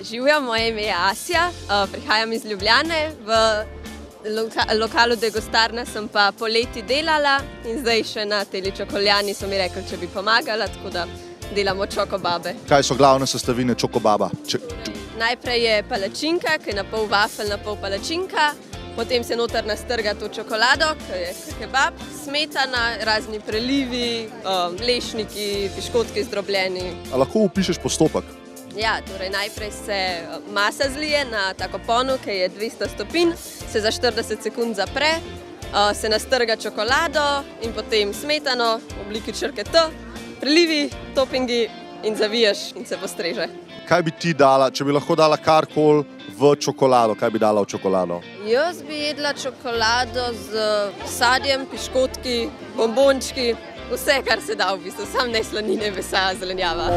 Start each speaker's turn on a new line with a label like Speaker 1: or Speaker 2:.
Speaker 1: Živjo, moje ime je Asja, prihajam iz Ljubljane, v lokalu Degustarna sem pa poleti delala in zdaj še na teli čokoljani so mi rekli, če bi pomagala, tako da delamo čokobabe.
Speaker 2: Kaj so glavne sestavine čokobaba?
Speaker 1: Najprej je palačinka, ki je na pol vafel, na pol palačinka, potem se noter nastrga to čokolado, ki je kebab, smetana, razni prelivi, lešniki, piškotki zdrobljeni.
Speaker 2: A lahko opišeš postopek?
Speaker 1: Ja, torej najprej se masa zlije na tako ponv, ki je 200 stopinj, se za 40 sekund zapre, se nastrga čokolado in potem smetano v obliki črke T, prelivi, topingi in zaviješ in se postreže.
Speaker 2: Kaj bi ti dala, če bi lahko dala karkoli v čokolado, kaj bi dala v čokolado?
Speaker 1: Jaz bi jedla čokolado z sadjem, piškotki, bombončki, vse, kar se da v bistvu, samo ne slanine, mesa, zelenjava.